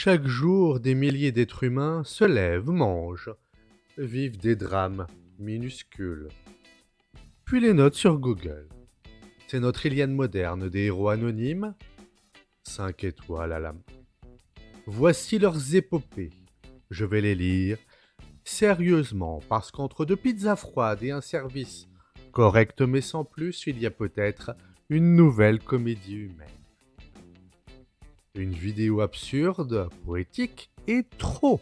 Chaque jour, des milliers d'êtres humains se lèvent, mangent, vivent des drames minuscules. Puis les notent sur Google. C'est notre Iliade moderne des héros anonymes. 5 étoiles à la main. Voici leurs épopées. Je vais les lire sérieusement, parce qu'entre deux pizzas froides et un service correct mais sans plus, il y a peut-être une nouvelle comédie humaine. Une vidéo absurde, poétique et trop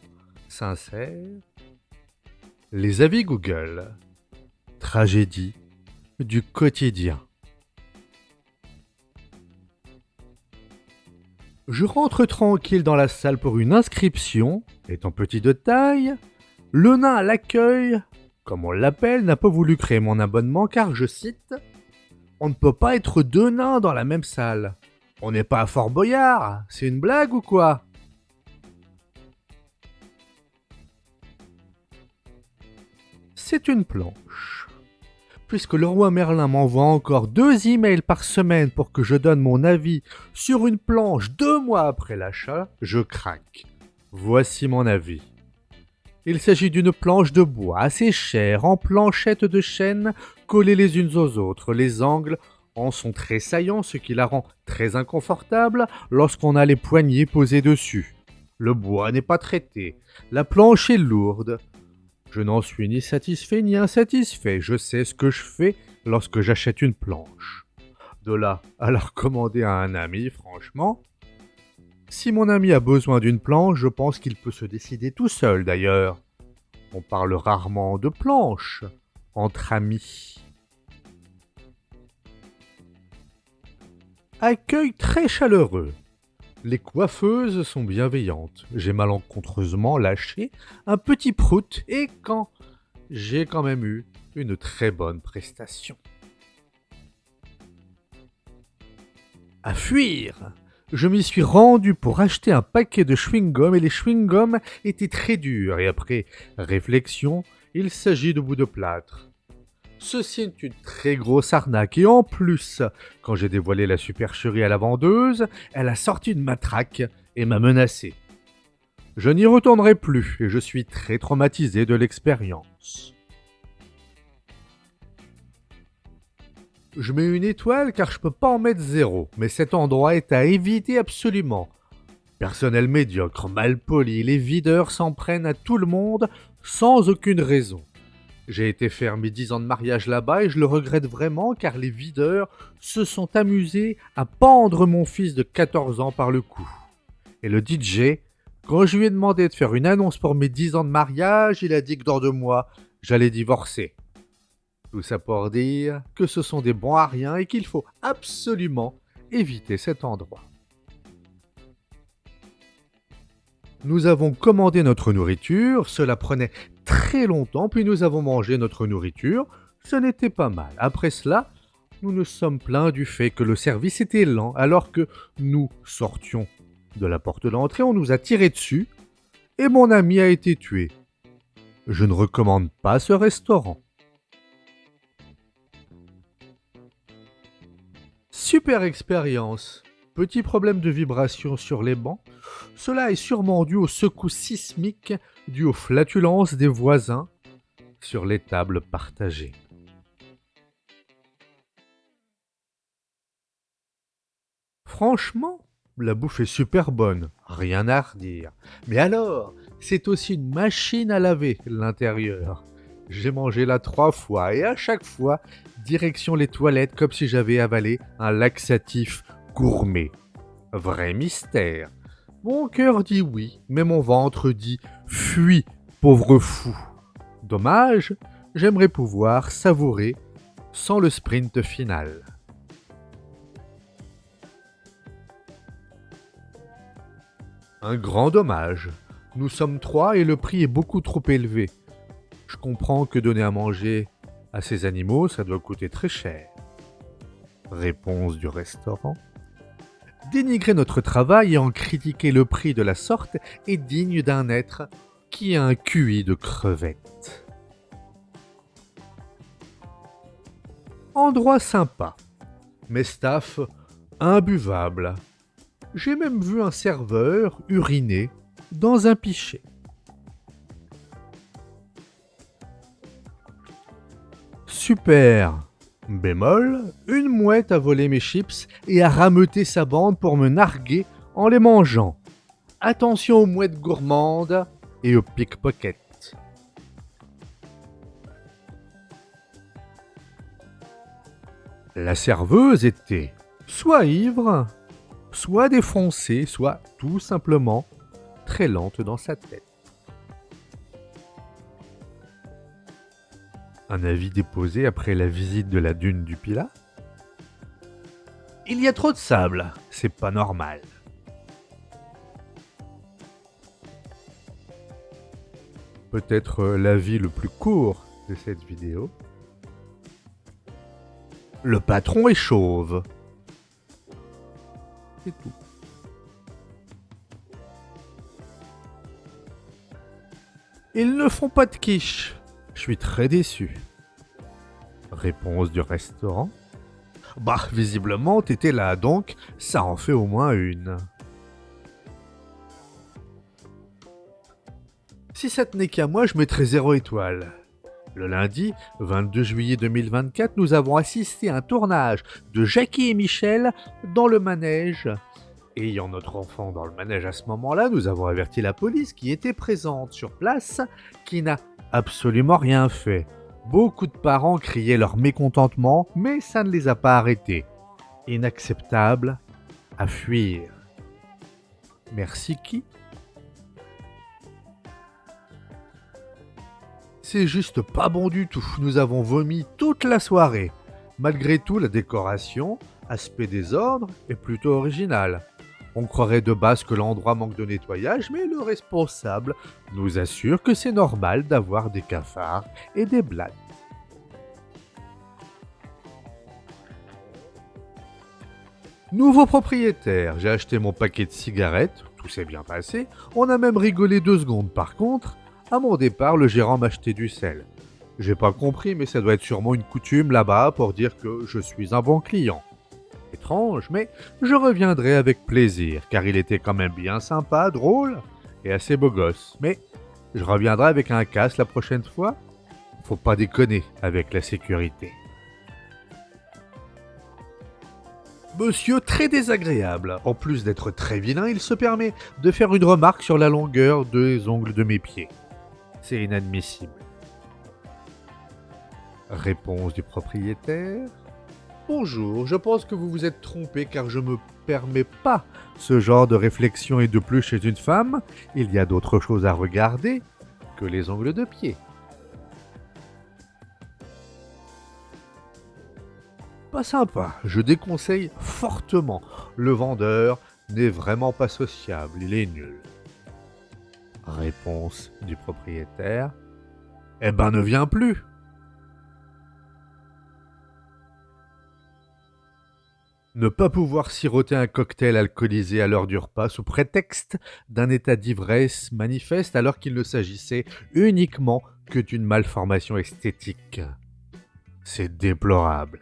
sincère. Les avis Google. Tragédie du quotidien. Je rentre tranquille dans la salle pour une inscription. Étant petit de taille, le nain à l'accueil, comme on l'appelle, n'a pas voulu créer mon abonnement car, je cite, « On ne peut pas être deux nains dans la même salle. On n'est pas à Fort Boyard, c'est une blague ou quoi ?» C'est une planche. Puisque le roi Merlin m'envoie encore 2 emails par semaine pour que je donne mon avis sur une planche 2 mois après l'achat, je craque. Voici mon avis. Il s'agit d'une planche de bois assez chère, en planchettes de chêne collées les unes aux autres. Les angles en sont très saillants, ce qui la rend très inconfortable lorsqu'on a les poignets posés dessus. Le bois n'est pas traité. La planche est lourde. Je n'en suis ni satisfait ni insatisfait. Je sais ce que je fais lorsque j'achète une planche. De là à la recommander à un ami, franchement. Si mon ami a besoin d'une planche, je pense qu'il peut se décider tout seul d'ailleurs. On parle rarement de planche entre amis. Accueil très chaleureux. Les coiffeuses sont bienveillantes. J'ai malencontreusement lâché un petit prout et j'ai quand même eu une très bonne prestation. À fuir! Je m'y suis rendu pour acheter un paquet de chewing-gum et les chewing-gums étaient très durs et après réflexion, il s'agit de bouts de plâtre. Ceci est une très grosse arnaque et en plus, quand j'ai dévoilé la supercherie à la vendeuse, elle a sorti une matraque et m'a menacé. Je n'y retournerai plus et je suis très traumatisé de l'expérience. Je mets une étoile car je peux pas en mettre 0, mais cet endroit est à éviter absolument. Personnel médiocre, mal poli, les videurs s'en prennent à tout le monde sans aucune raison. J'ai été faire mes 10 ans de mariage là-bas et je le regrette vraiment car les videurs se sont amusés à pendre mon fils de 14 ans par le cou. Et le DJ, quand je lui ai demandé de faire une annonce pour mes 10 ans de mariage, il a dit que dans 2 mois, j'allais divorcer. Tout ça pour dire que ce sont des bons à rien et qu'il faut absolument éviter cet endroit. Nous avons commandé notre nourriture, cela prenait très longtemps, puis nous avons mangé notre nourriture, ce n'était pas mal. Après cela, nous nous sommes plaints du fait que le service était lent, alors que nous sortions de la porte d'entrée, on nous a tiré dessus et mon ami a été tué. Je ne recommande pas ce restaurant. Super expérience. Petit problème de vibration sur les bancs. Cela est sûrement dû aux secousses sismiques dues aux flatulences des voisins sur les tables partagées. Franchement, la bouffe est super bonne, rien à redire. Mais alors, c'est aussi une machine à laver l'intérieur. J'ai mangé là 3 fois et à chaque fois, direction les toilettes comme si j'avais avalé un laxatif gourmet. Vrai mystère. Mon cœur dit oui, mais mon ventre dit « Fuis, pauvre fou ». Dommage, j'aimerais pouvoir savourer sans le sprint final. Un grand dommage. Nous sommes 3 et le prix est beaucoup trop élevé. Je comprends que donner à manger à ces animaux, ça doit coûter très cher. Réponse du restaurant. Dénigrer notre travail et en critiquer le prix de la sorte est digne d'un être qui a un QI de crevette. Endroit sympa, mais staff imbuvable. J'ai même vu un serveur uriner dans un pichet. Super. Bémol, une mouette a volé mes chips et a rameuté sa bande pour me narguer en les mangeant. Attention aux mouettes gourmandes et aux pickpockets. La serveuse était soit ivre, soit défoncée, soit tout simplement très lente dans sa tête. Un avis déposé après la visite de la dune du Pilat. Il y a trop de sable, c'est pas normal. Peut-être l'avis le plus court de cette vidéo. Le patron est chauve. C'est tout. Ils ne font pas de quiche. Je suis très déçu. Réponse du restaurant. Bah, visiblement, t'étais là, donc ça en fait au moins une. Si ça tenait qu'à moi, je mettrais 0 étoile. Le lundi 22 juillet 2024, nous avons assisté à un tournage de Jackie et Michel dans le manège. Ayant notre enfant dans le manège à ce moment-là, nous avons averti la police qui était présente sur place, qui n'a absolument rien fait. Beaucoup de parents criaient leur mécontentement, mais ça ne les a pas arrêtés. Inacceptable, à fuir. Merci qui ? C'est juste pas bon du tout, nous avons vomi toute la soirée. Malgré tout, la décoration, aspect désordre, est plutôt originale. On croirait de base que l'endroit manque de nettoyage, mais le responsable nous assure que c'est normal d'avoir des cafards et des blattes. Nouveau propriétaire, j'ai acheté mon paquet de cigarettes, tout s'est bien passé, on a même rigolé 2 secondes. Par contre, à mon départ, le gérant m'a acheté du sel. J'ai pas compris, mais ça doit être sûrement une coutume là-bas pour dire que je suis un bon client. Étrange, mais je reviendrai avec plaisir, car il était quand même bien sympa, drôle et assez beau gosse. Mais je reviendrai avec un casque la prochaine fois. Faut pas déconner avec la sécurité. Monsieur très désagréable. En plus d'être très vilain, il se permet de faire une remarque sur la longueur des ongles de mes pieds. C'est inadmissible. Réponse du propriétaire. Bonjour, je pense que vous vous êtes trompé car je me permets pas ce genre de réflexion et de plus chez une femme. Il y a d'autres choses à regarder que les ongles de pied. Pas sympa, je déconseille fortement. Le vendeur n'est vraiment pas sociable, il est nul. Réponse du propriétaire. Eh ben ne viens plus. Ne pas pouvoir siroter un cocktail alcoolisé à l'heure du repas sous prétexte d'un état d'ivresse manifeste alors qu'il ne s'agissait uniquement que d'une malformation esthétique. C'est déplorable.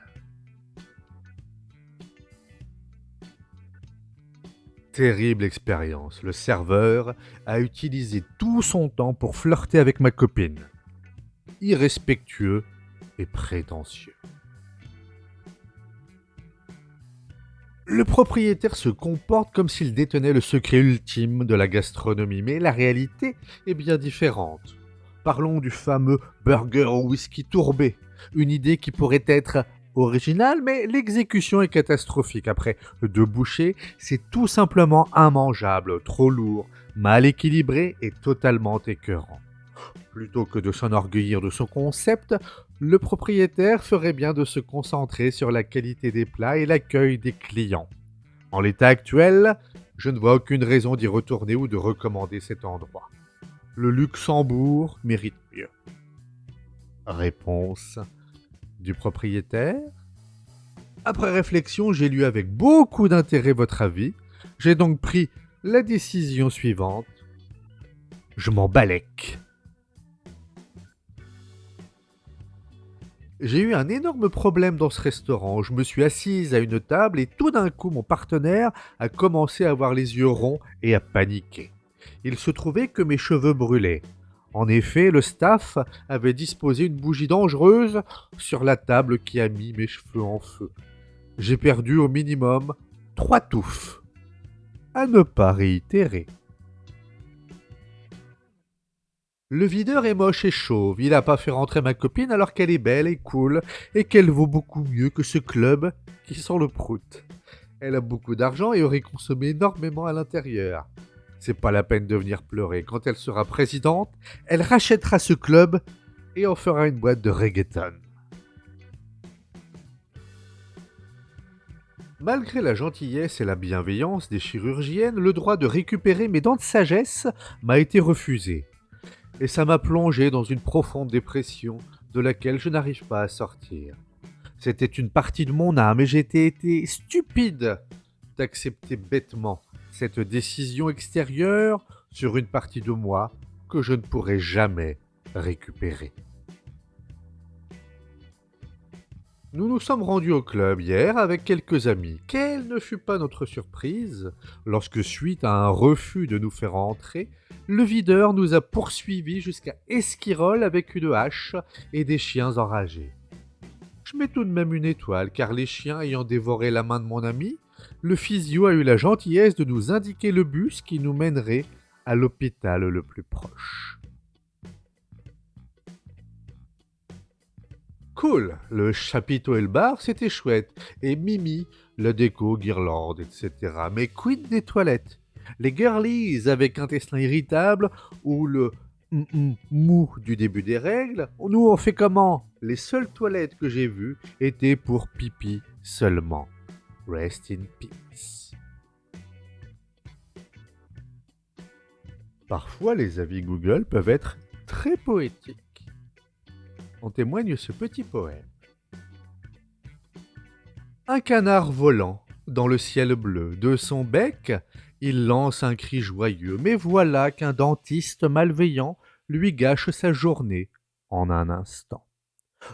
Terrible expérience. Le serveur a utilisé tout son temps pour flirter avec ma copine. Irrespectueux et prétentieux. Le propriétaire se comporte comme s'il détenait le secret ultime de la gastronomie, mais la réalité est bien différente. Parlons du fameux burger au whisky tourbé, une idée qui pourrait être originale, mais l'exécution est catastrophique. Après 2 bouchées, c'est tout simplement immangeable, trop lourd, mal équilibré et totalement écœurant. Plutôt que de s'enorgueillir de son concept, le propriétaire ferait bien de se concentrer sur la qualité des plats et l'accueil des clients. En l'état actuel, je ne vois aucune raison d'y retourner ou de recommander cet endroit. Le Luxembourg mérite mieux. Réponse du propriétaire. Après réflexion, j'ai lu avec beaucoup d'intérêt votre avis. J'ai donc pris la décision suivante. Je m'en balèque. J'ai eu un énorme problème dans ce restaurant. Je me suis assise à une table et tout d'un coup, mon partenaire a commencé à avoir les yeux ronds et à paniquer. Il se trouvait que mes cheveux brûlaient. En effet, le staff avait disposé une bougie dangereuse sur la table qui a mis mes cheveux en feu. J'ai perdu au minimum 3 touffes. À ne pas réitérer. Le videur est moche et chauve, il n'a pas fait rentrer ma copine alors qu'elle est belle et cool et qu'elle vaut beaucoup mieux que ce club qui sent le prout. Elle a beaucoup d'argent et aurait consommé énormément à l'intérieur. C'est pas la peine de venir pleurer. Quand elle sera présidente, elle rachètera ce club et en fera une boîte de reggaeton. Malgré la gentillesse et la bienveillance des chirurgiennes, le droit de récupérer mes dents de sagesse m'a été refusé. Et ça m'a plongé dans une profonde dépression de laquelle je n'arrive pas à sortir. C'était une partie de mon âme et j'étais été stupide d'accepter bêtement cette décision extérieure sur une partie de moi que je ne pourrai jamais récupérer. Nous nous sommes rendus au club hier avec quelques amis. Quelle ne fut pas notre surprise lorsque, suite à un refus de nous faire entrer, le videur nous a poursuivis jusqu'à Esquirol avec une hache et des chiens enragés. Je mets tout de même une étoile, car les chiens ayant dévoré la main de mon ami, le physio a eu la gentillesse de nous indiquer le bus qui nous mènerait à l'hôpital le plus proche. Cool, le chapiteau et le bar, c'était chouette. Et Mimi, la déco, guirlande, etc. Mais quid des toilettes? Les girlies avec intestin irritable ou le mou du début des règles, nous on fait comment? Les seules toilettes que j'ai vues étaient pour pipi seulement. Rest in peace. Parfois, les avis Google peuvent être très poétiques. En témoigne ce petit poème. Un canard volant dans le ciel bleu, de son bec, il lance un cri joyeux, mais voilà qu'un dentiste malveillant lui gâche sa journée en un instant.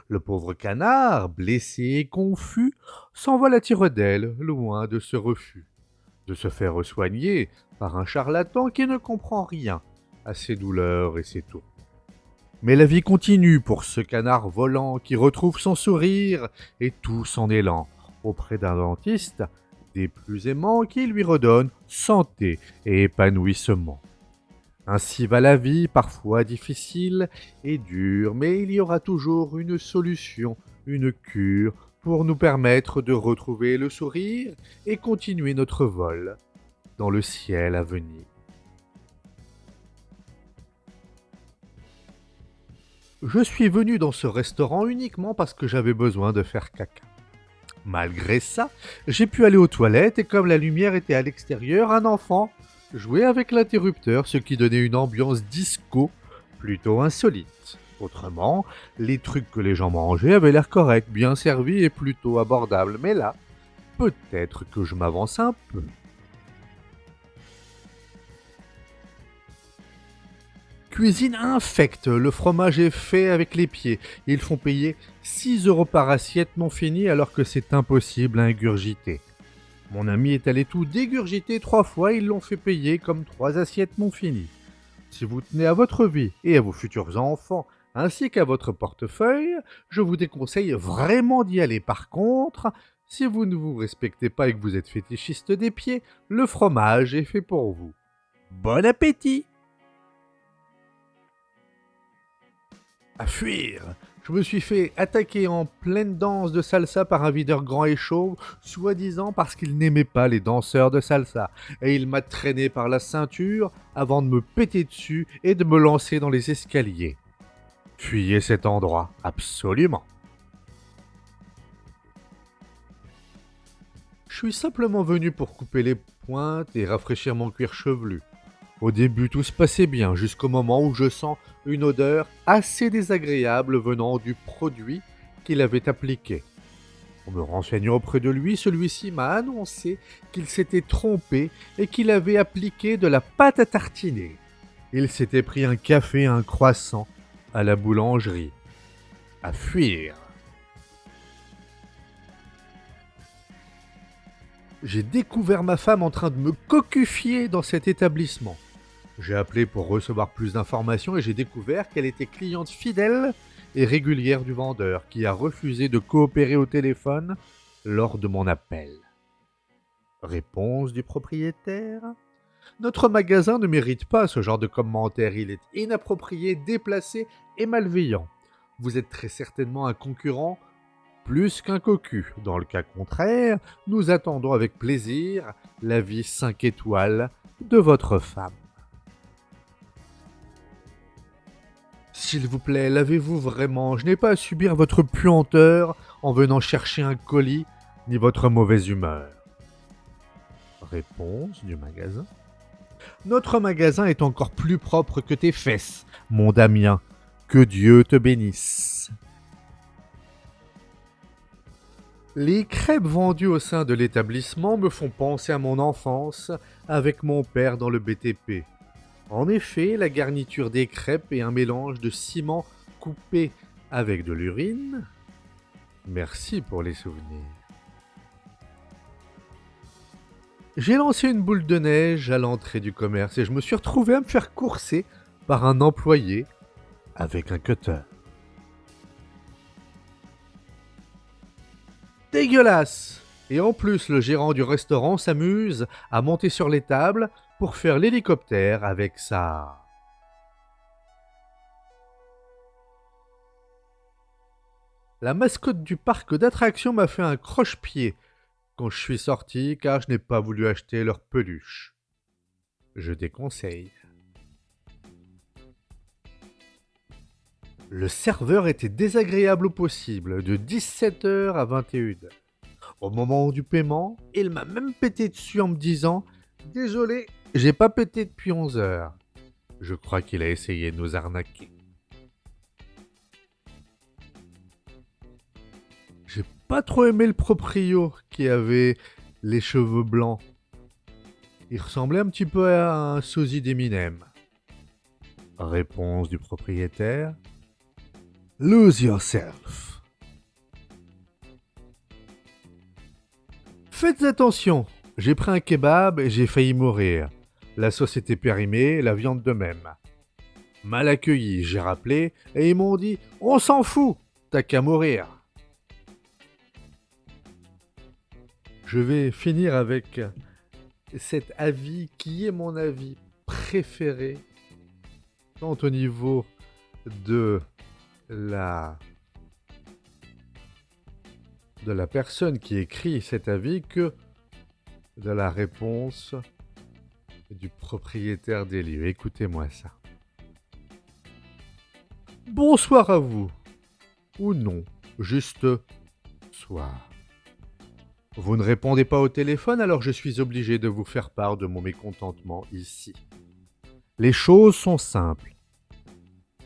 Le pauvre canard, blessé et confus, s'envole à tire-d'aile, loin de ce refus, de se faire soigner par un charlatan qui ne comprend rien à ses douleurs et ses tours. Mais la vie continue pour ce canard volant qui retrouve son sourire et tout son élan auprès d'un dentiste des plus aimants qui lui redonne santé et épanouissement. Ainsi va la vie, parfois difficile et dure, mais il y aura toujours une solution, une cure pour nous permettre de retrouver le sourire et continuer notre vol dans le ciel à venir. Je suis venu dans ce restaurant uniquement parce que j'avais besoin de faire caca. Malgré ça, j'ai pu aller aux toilettes et comme la lumière était à l'extérieur, un enfant jouait avec l'interrupteur, ce qui donnait une ambiance disco plutôt insolite. Autrement, les trucs que les gens mangeaient avaient l'air corrects, bien servis et plutôt abordables. Mais là, peut-être que je m'avance un peu. Cuisine infecte, le fromage est fait avec les pieds. Ils font payer 6 € par assiette non finie alors que c'est impossible à ingurgiter. Mon ami est allé tout dégurgiter 3 fois, ils l'ont fait payer comme 3 assiettes non finies. Si vous tenez à votre vie et à vos futurs enfants, ainsi qu'à votre portefeuille, je vous déconseille vraiment d'y aller. Par contre, si vous ne vous respectez pas et que vous êtes fétichiste des pieds, le fromage est fait pour vous. Bon appétit! À fuir! Je me suis fait attaquer en pleine danse de salsa par un videur grand et chauve, soi-disant parce qu'il n'aimait pas les danseurs de salsa, et il m'a traîné par la ceinture avant de me péter dessus et de me lancer dans les escaliers. Fuyez cet endroit, absolument. Je suis simplement venu pour couper les pointes et rafraîchir mon cuir chevelu. Au début, tout se passait bien, jusqu'au moment où je sens une odeur assez désagréable venant du produit qu'il avait appliqué. En me renseignant auprès de lui, celui-ci m'a annoncé qu'il s'était trompé et qu'il avait appliqué de la pâte à tartiner. Il s'était pris un café et un croissant à la boulangerie. À fuir! J'ai découvert ma femme en train de me cocufier dans cet établissement. J'ai appelé pour recevoir plus d'informations et j'ai découvert qu'elle était cliente fidèle et régulière du vendeur qui a refusé de coopérer au téléphone lors de mon appel. Réponse du propriétaire. Notre magasin ne mérite pas ce genre de commentaire. Il est inapproprié, déplacé et malveillant. Vous êtes très certainement un concurrent plus qu'un cocu. Dans le cas contraire, nous attendons avec plaisir l'avis 5 étoiles de votre femme. S'il vous plaît, lavez-vous vraiment. Je n'ai pas à subir votre puanteur en venant chercher un colis, ni votre mauvaise humeur. Réponse du magasin. Notre magasin est encore plus propre que tes fesses, mon Damien. Que Dieu te bénisse. Les crêpes vendues au sein de l'établissement me font penser à mon enfance avec mon père dans le BTP. En effet, la garniture des crêpes est un mélange de ciment coupé avec de l'urine. Merci pour les souvenirs. J'ai lancé une boule de neige à l'entrée du commerce et je me suis retrouvé à me faire courser par un employé avec un cutter. Dégueulasse! Et en plus, le gérant du restaurant s'amuse à monter sur les tables pour faire l'hélicoptère avec ça. La mascotte du parc d'attractions m'a fait un croche-pied quand je suis sorti car je n'ai pas voulu acheter leur peluche. Je déconseille. Le serveur était désagréable au possible, de 17h à 21h. Au moment du paiement, il m'a même pété dessus en me disant « Désolé, j'ai pas pété depuis 11h. » Je crois qu'il a essayé de nous arnaquer. J'ai pas trop aimé le proprio qui avait les cheveux blancs. Il ressemblait un petit peu à un sosie d'Eminem. Réponse du propriétaire. Lose yourself. Faites attention, j'ai pris un kebab et j'ai failli mourir. La sauce était périmée, la viande de même. Mal accueilli, j'ai rappelé et ils m'ont dit « On s'en fout, t'as qu'à mourir ». Je vais finir avec cet avis qui est mon avis préféré, tant au niveau de la personne qui écrit cet avis que de la réponse du propriétaire des lieux. Écoutez-moi ça. Bonsoir à vous. Ou non, juste soir. Vous ne répondez pas au téléphone, alors je suis obligé de vous faire part de mon mécontentement ici. Les choses sont simples.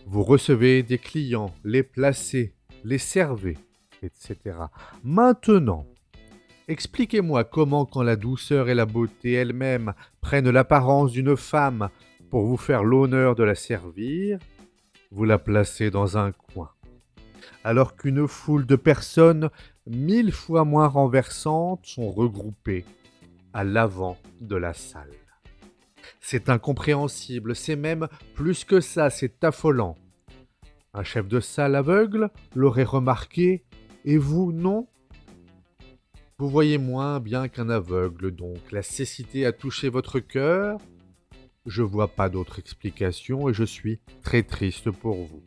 Vous recevez des clients, les placez, les servez, etc. Maintenant, expliquez-moi comment, quand la douceur et la beauté elles-mêmes prennent l'apparence d'une femme pour vous faire l'honneur de la servir, vous la placez dans un coin, alors qu'une foule de personnes 1000 fois moins renversantes sont regroupées à l'avant de la salle. C'est incompréhensible, c'est même plus que ça, c'est affolant. Un chef de salle aveugle l'aurait remarqué, et vous, non? Vous voyez moins bien qu'un aveugle, donc la cécité a touché votre cœur. Je vois pas d'autre explication et je suis très triste pour vous.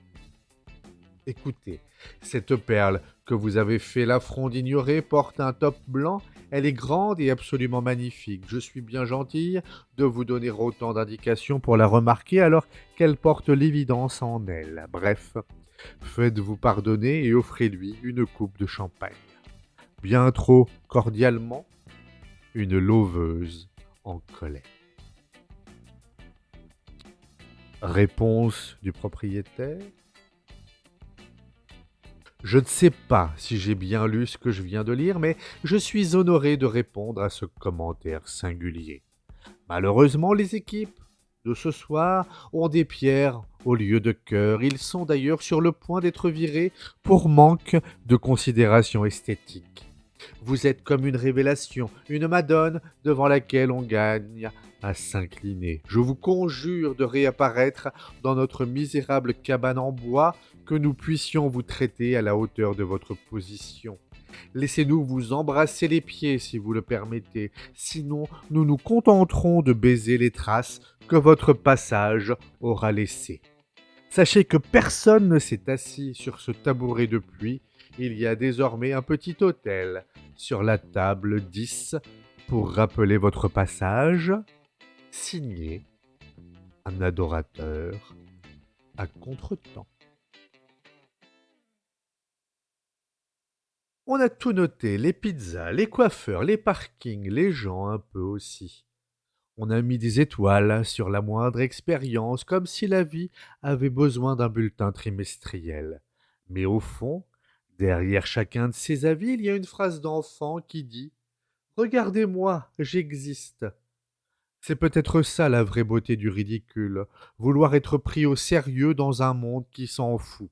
Écoutez, cette perle que vous avez fait l'affront d'ignorer porte un top blanc. Elle est grande et absolument magnifique. Je suis bien gentille de vous donner autant d'indications pour la remarquer alors qu'elle porte l'évidence en elle. Bref, faites-vous pardonner et offrez-lui une coupe de champagne. Bien trop cordialement, une loveuse en colère. Réponse du propriétaire. Je ne sais pas si j'ai bien lu ce que je viens de lire, mais je suis honoré de répondre à ce commentaire singulier. Malheureusement, les équipes de ce soir ont des pierres au lieu de cœur. Ils sont d'ailleurs sur le point d'être virés pour manque de considération esthétique. Vous êtes comme une révélation, une madone devant laquelle on gagne à s'incliner. Je vous conjure de réapparaître dans notre misérable cabane en bois, que nous puissions vous traiter à la hauteur de votre position. Laissez-nous vous embrasser les pieds si vous le permettez, sinon nous nous contenterons de baiser les traces que votre passage aura laissées. Sachez que personne ne s'est assis sur ce tabouret depuis. Il y a désormais un petit autel sur la table 10 pour rappeler votre passage. Signé un adorateur à contretemps. On a tout noté, les pizzas, les coiffeurs, les parkings, les gens un peu aussi. On a mis des étoiles sur la moindre expérience, comme si la vie avait besoin d'un bulletin trimestriel. Mais au fond, derrière chacun de ces avis, il y a une phrase d'enfant qui dit « Regardez-moi, j'existe ». C'est peut-être ça la vraie beauté du ridicule, vouloir être pris au sérieux dans un monde qui s'en fout.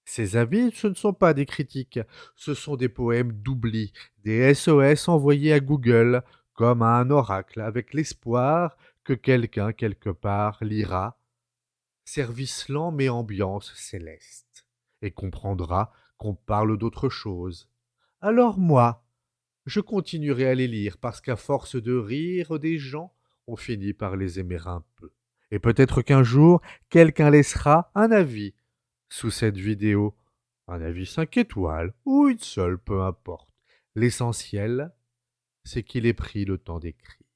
Ces avis, ce ne sont pas des critiques, ce sont des poèmes d'oubli, des SOS envoyés à Google comme à un oracle, avec l'espoir que quelqu'un quelque part lira service lent mais ambiance céleste, et comprendra qu'on parle d'autre chose. Alors moi, je continuerai à les lire parce qu'à force de rire des gens, on finit par les aimer un peu. Et peut-être qu'un jour, quelqu'un laissera un avis sous cette vidéo, un avis 5 étoiles ou une seule, peu importe. L'essentiel, c'est qu'il ait pris le temps d'écrire.